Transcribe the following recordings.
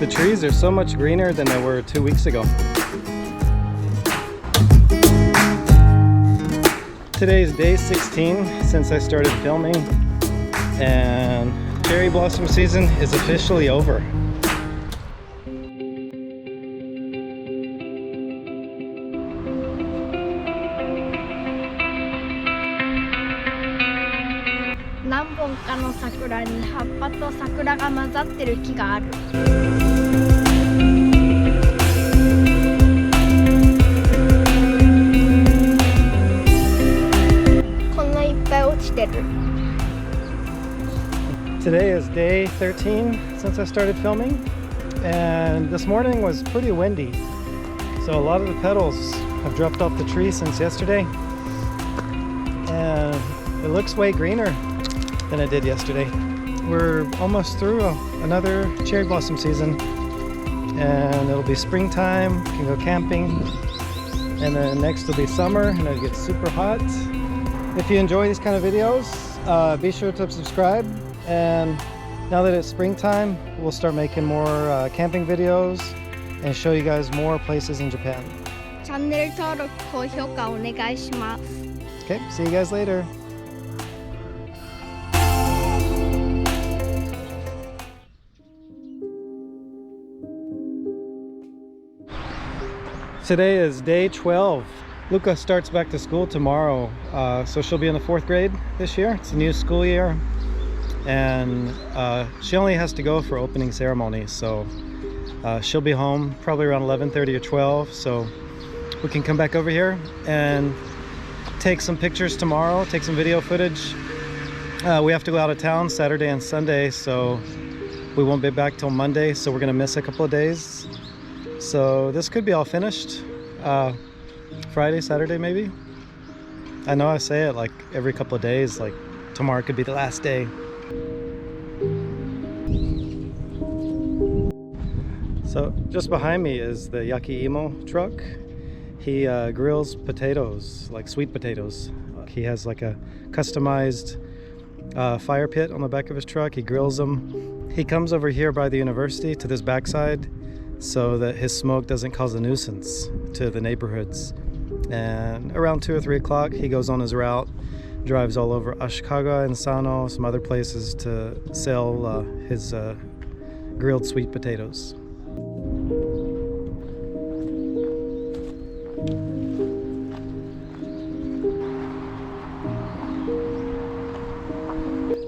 The trees are so much greener than they were 2 weeks ago. Today is day 16 since I started filming, and cherry blossom season is officially over.何本かの桜に葉っぱと桜が混ざってる木がある。こんないっぱい落ちてる。Today is day 13 since I started filming, and this morning was pretty windy, so a lot of the petals have dropped off the tree since yesterday, and it looks way greener than it did yesterday. We're almost through another cherry blossom season, and it'll be springtime, you can go camping, and then next will be summer and it'll get super hot. If you enjoy these kind of videos, be sure to subscribe, and now that it's springtime, we'll start making more camping videos and show you guys more places in Japan. チャンネル登録、高評価お願いします。 Okay, see you guys later. Today is day 12. Luca starts back to school tomorrow, so she'll be in the 4th grade this year. It's a new school year, and she only has to go for opening ceremony, so she'll be home probably around 11:30 or 12, so we can come back over here and take some pictures tomorrow, take some video footage. We have to go out of town Saturday and Sunday, so we won't be back till Monday, so we're gonna miss a couple of days. So this could be all finished Friday, Saturday maybe. I know I say it like every couple of days, like tomorrow could be the last day. So just behind me is the Yakiimo truck. He grills potatoes, like sweet potatoes. He has like a customized fire pit on the back of his truck. He grills them. He comes over here by the university to this backside so that his smoke doesn't cause a nuisance to the neighborhoods. And around 2 or 3 o'clock, he goes on his route, drives all over Ashikaga and Sano, some other places to sell his grilled sweet potatoes.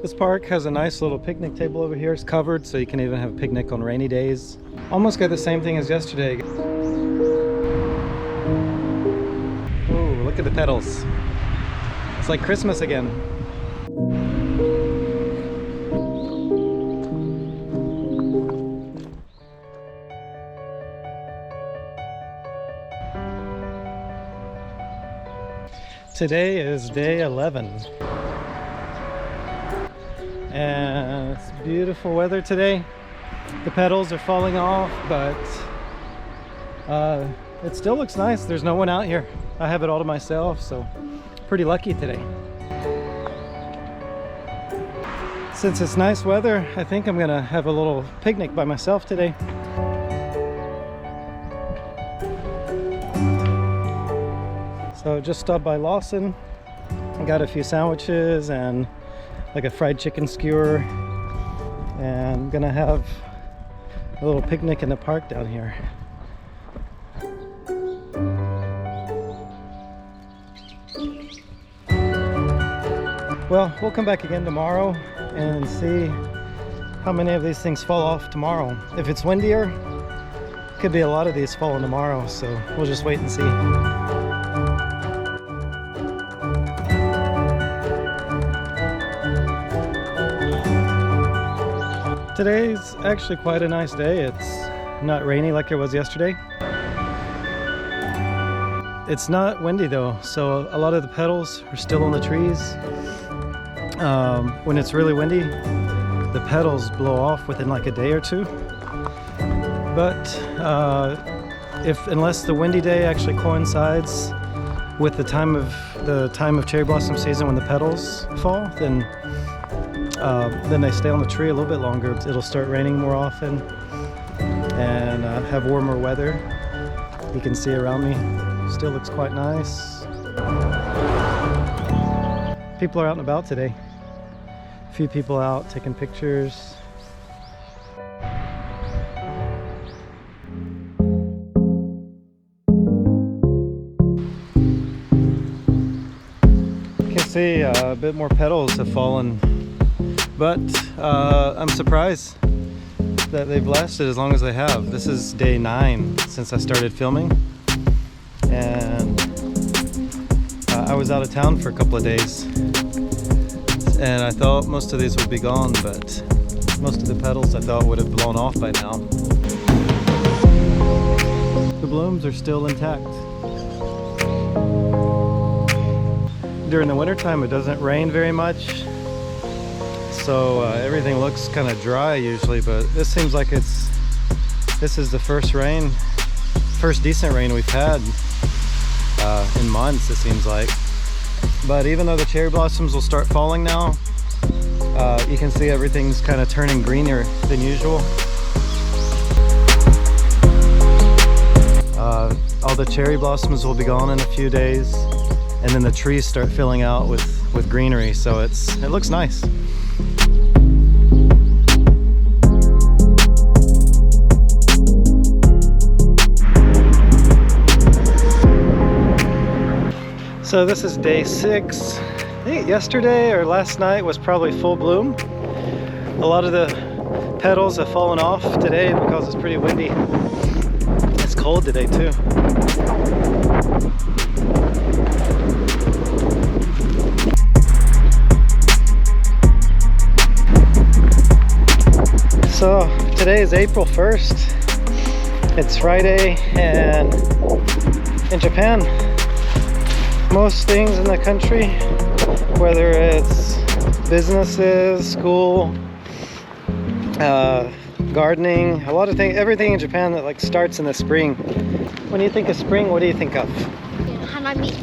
This park has a nice little picnic table over here. It's covered, so you can even have a picnic on rainy days. Almost got the same thing as yesterday. Oh, look at the petals. It's like Christmas again. Today is day 11. And it's beautiful weather today. The petals are falling off, but it still looks nice. There's no one out here. I have it all to myself, so pretty lucky today. Since it's nice weather, I think I'm gonna have a little picnic by myself today. So just stopped by Lawson. I got a few sandwiches and like a fried chicken skewer, and I'm gonna have a little picnic in the park down here. Well, we'll come back again tomorrow and see how many of these things fall off tomorrow. If it's windier, could be a lot of these falling tomorrow, so we'll just wait and see. Today's actually quite a nice day. It's not rainy like it was yesterday. It's not windy though, so a lot of the petals are still on the trees. When it's really windy, the petals blow off within like a day or two. But unless the windy day actually coincides with the time of cherry blossom season when the petals fall, then they stay on the tree a little bit longer. It'll start raining more often. and have warmer weather. You can see around me, still looks quite nice. People are out and about today. A few people out taking pictures. You can see a bit more petals have fallen, but I'm surprised that they've lasted as long as they have. This is day 9 since I started filming, and I was out of town for a couple of days, and I thought most of these would be gone, but most of the petals I thought would have blown off by now. The blooms are still intact. During the wintertime it doesn't rain very much, so everything looks kind of dry usually, but this seems like this is the first decent rain we've had in months, it seems like. But even though the cherry blossoms will start falling now, you can see everything's kind of turning greener than usual. All the cherry blossoms will be gone in a few days, and then the trees start filling out with greenery, so it looks nice. So this is day 6. I think yesterday or last night was probably full bloom. A lot of the petals have fallen off today because it's pretty windy. It's cold today too. So today is April 1st. It's Friday, and in Japan, most things in the country, whether it's businesses, school, gardening, a lot of things, everything in Japan that like starts in the spring. When you think of spring, what do you think of? Hanami.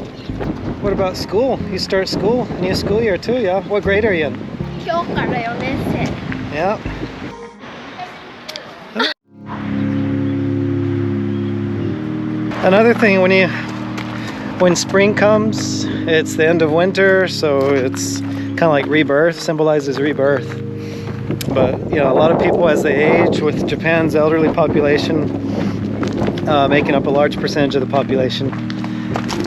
What about school? You start school, new school year too, yeah? What grade are you in? 今日から4年生。 Yeah. Another thing, when spring comes, it's the end of winter, so it's kind of like rebirth, symbolizes rebirth. But you know, a lot of people as they age, with Japan's elderly population making up a large percentage of the population,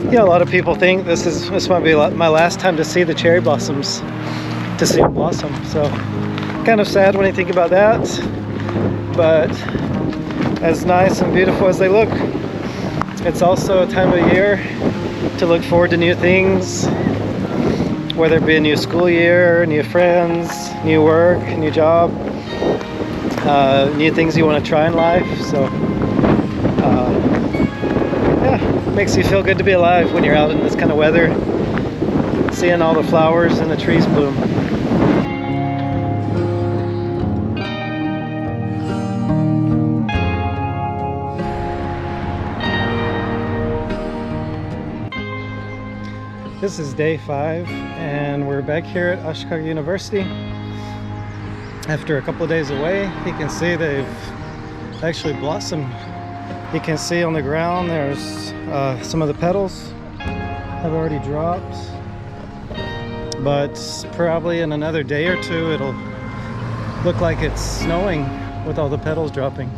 you know, a lot of people think this might be my last time to see the cherry blossoms, to see them blossom. So kind of sad when you think about that, but as nice and beautiful as they look, it's also a time of year to look forward to new things, whether it be a new school year, new friends, new work, new job, new things you want to try in life. So yeah, makes you feel good to be alive when you're out in this kind of weather, seeing all the flowers and the trees bloom. This is day 5, and we're back here at Ashikaga University. After a couple of days away, you can see they've actually blossomed. You can see on the ground there's some of the petals have already dropped, but probably in another day or two it'll look like it's snowing with all the petals dropping.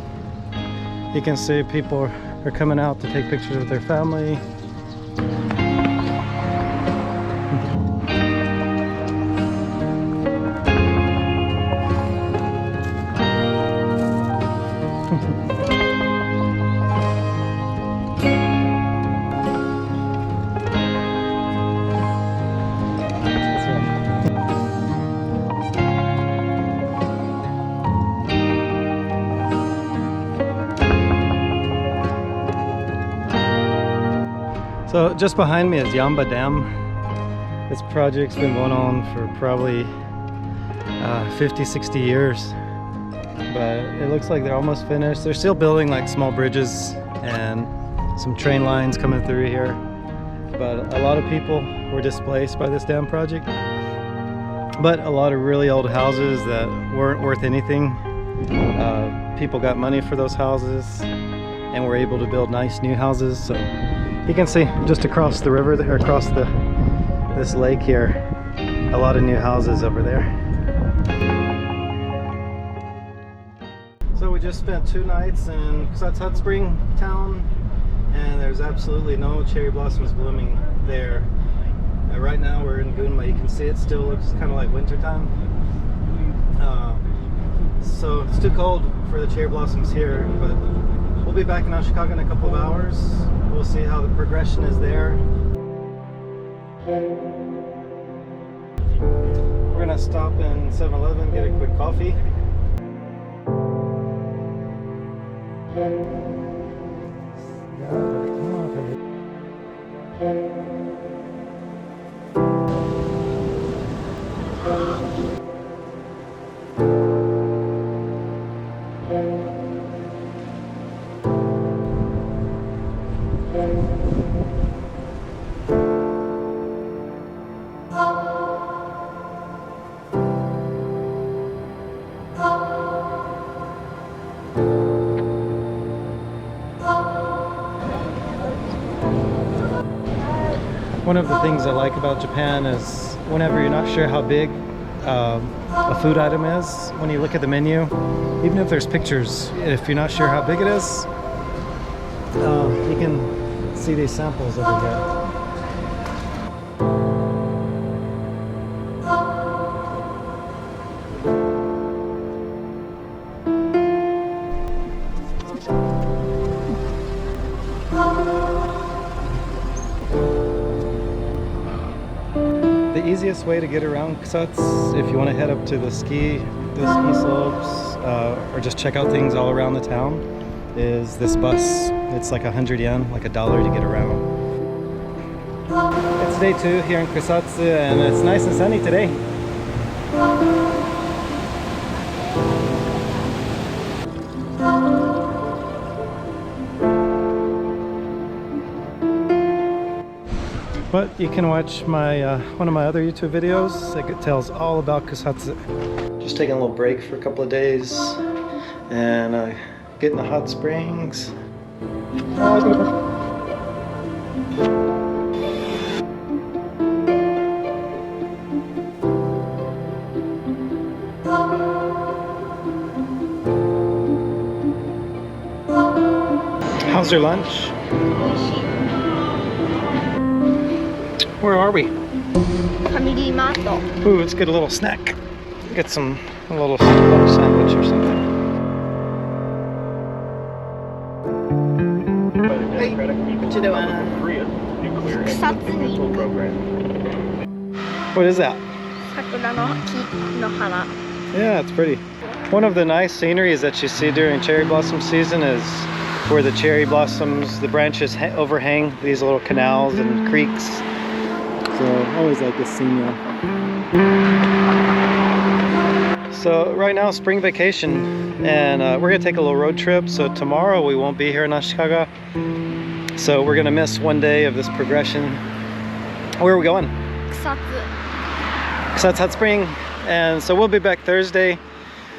You can see people are coming out to take pictures with their family. So just behind me is Yamba Dam. This project's been going on for probably 50-60 years, but it looks like they're almost finished. They're still building like small bridges and some train lines coming through here, but a lot of people were displaced by this dam project. But a lot of really old houses that weren't worth anything, people got money for those houses and were able to build nice new houses. So you can see just across the river there, across this lake here, a lot of new houses over there. So we just spent 2 nights in Kusatsu Hot Spring town, and there's absolutely no cherry blossoms blooming there. Right now we're in Gunma. You can see it still looks kind of like wintertime. So it's too cold for the cherry blossoms here, but we'll be back in Ashikaga in a couple of hours. We'll see how the progression is there. We're gonna stop in 7-Eleven, get a quick coffee. One of the things I like about Japan is whenever you're not sure how big a food item is, when you look at the menu, even if there's pictures, if you're not sure how big it is, you can see these samples over here. The easiest way to get around Kusatsu, if you want to head up to the ski slopes, or just check out things all around the town, is this bus. It's like 100 yen, like $1 to get around. It's day 2 here in Kusatsu, and it's nice and sunny today. But you can watch my one of my other YouTube videos that tells all about Kusatsu. Just taking a little break for a couple of days and getting the hot springs. How's your lunch? Where are we? Family Mart. Ooh, let's get a little snack. Get a little sandwich or something. What you doing? What is that? Sakura no ki no hara. Yeah, it's pretty. One of the nice sceneries that you see during cherry blossom season is where the cherry blossoms, the branches overhang these little canals and creeks. So I always like this scene. So right now, spring vacation, and we're gonna take a little road trip. So tomorrow we won't be here in Ashikaga. So we're gonna miss 1 day of this progression. Where are we going? Kusatsu. Kusatsu Hot Spring. And so we'll be back Thursday.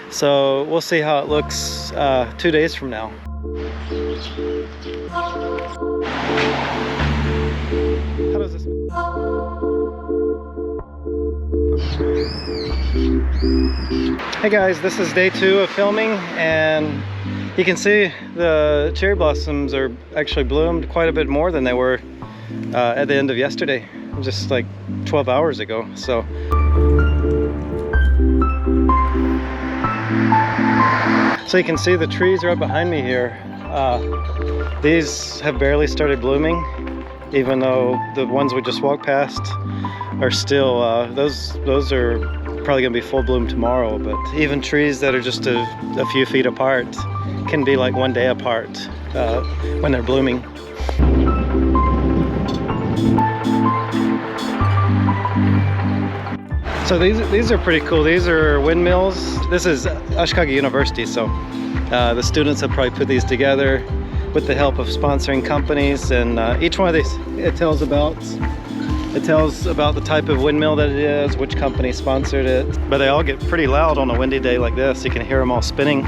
So we'll see how it looks 2 days from now. How does this? Hey guys, this is day 2 of filming, and you can see the cherry blossoms are actually bloomed quite a bit more than they were at the end of yesterday, just like 12 hours ago. So you can see the trees right behind me here. These have barely started blooming, even though the ones we just walked past are still, those are probably gonna be full bloom tomorrow. But even trees that are just a few feet apart can be like 1 day apart when they're blooming. So these are pretty cool. These are windmills. This is Ashikaga University, so the students have probably put these together with the help of sponsoring companies, and each one of these, it tells about the type of windmill that it is, which company sponsored it. But they all get pretty loud on a windy day like this. You can hear them all spinning.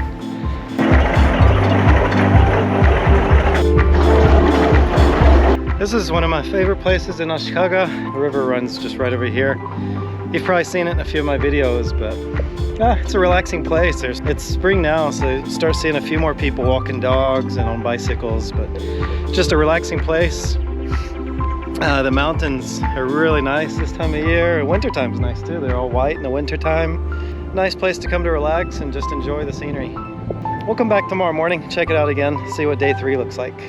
This is one of my favorite places in Ashikaga. The river runs just right over here. You've probably seen it in a few of my videos, but it's a relaxing place. It's spring now, so you start seeing a few more people walking dogs and on bicycles, but just a relaxing place. The mountains are really nice this time of year. Wintertime's nice too. They're all white in the wintertime. Nice place to come to relax and just enjoy the scenery. We'll come back tomorrow morning, check it out again, see what day 3 looks like.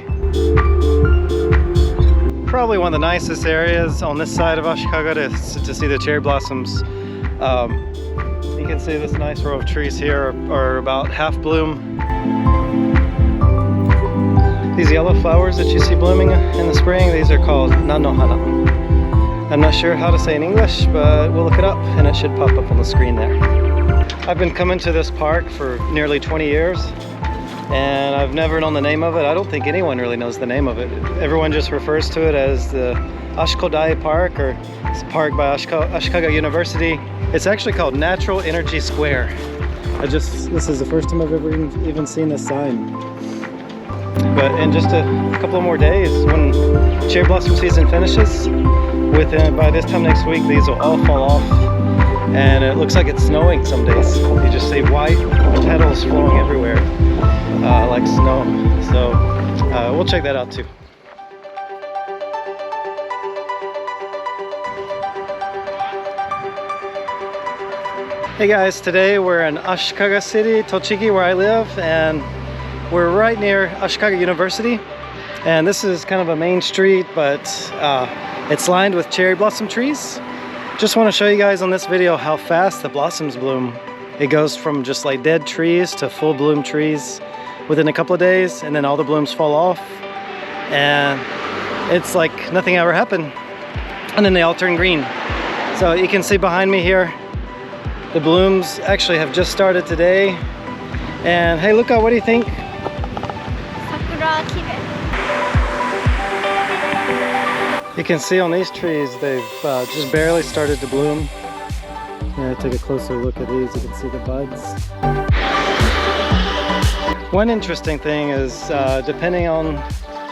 Probably one of the nicest areas on this side of Ashikaga to see the cherry blossoms. You can see this nice row of trees here are about half bloom. These yellow flowers that you see blooming in the spring, these are called nanohana. I'm not sure how to say in English, but we'll look it up and it should pop up on the screen there. I've been coming to this park for nearly 20 years and I've never known the name of it. I don't think anyone really knows the name of it. Everyone just refers to it as the Ashikaga Park, or it's a park by Ashikaga University. It's actually called Natural Energy Square. This is the first time I've ever even seen this sign. But in just a couple of more days, when cherry blossom season finishes, by this time next week, these will all fall off. And it looks like it's snowing some days. You just see white petals flowing everywhere, like snow. So we'll check that out too. Hey guys, today we're in Ashikaga City, Tochigi, where I live, and we're right near Ashikaga University. And this is kind of a main street, but it's lined with cherry blossom trees. Just want to show you guys on this video how fast the blossoms bloom. It goes from just like dead trees to full bloom trees within a couple of days, and then all the blooms fall off. And it's like nothing ever happened. And then they all turn green. So you can see behind me here, the blooms actually have just started today. And hey, look out, what do you think? Sakura kirei. You can see on these trees, they've just barely started to bloom. Yeah, take a closer look at these, you can see the buds. One interesting thing is, depending on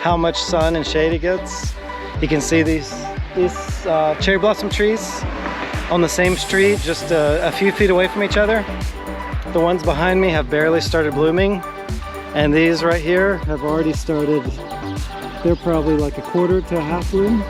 how much sun and shade it gets, you can see these cherry blossom trees on the same street, just a few feet away from each other. The ones behind me have barely started blooming, and these right here have already started. They're probably like a quarter to a half bloom.